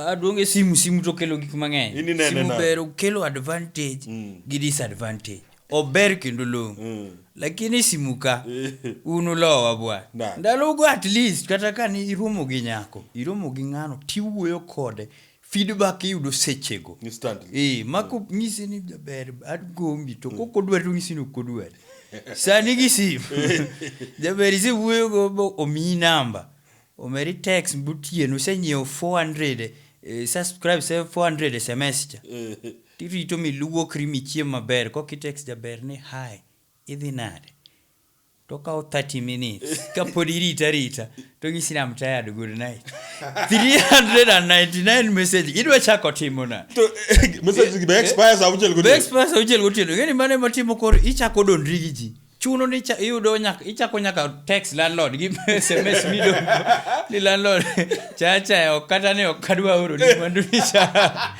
Aduonge simu to kelo gik mang'eny. Simu ber kelo advantage gi disadvantage. Ober kendo long. Lakini simu ka unu lowa bwa. Ndalo go at least kata ka ni iromo gi nyako, iromo gi ng'ano tiwuoyo kode, feedback yudo sechego. Instantly. Mako ng'isi ni jaber adgombi to kokodwa to ng'isi ni kodwa. Sani gi simu. Jaber ise wuoyo go omi namba. Omeri text butieno senyiew 400 subscribe 400 SMS cha. Tirito miluwo krimi chiem maber ko kitext jaber ni hi idhi nade. To kao 30 minutes ka podi rita to ng'isi I'm tired good night. 399 message idwa chako timo na. To message be expires auchiel gotieno. Be expires auchiel gotieno. Ngeni mane matimo kor ichako dondri gi ji. Chuno ni iyudo ichako nyaka text landlord gi SMS mido ni landlord chacha okata ne okadwa oro ni mwandu ni cha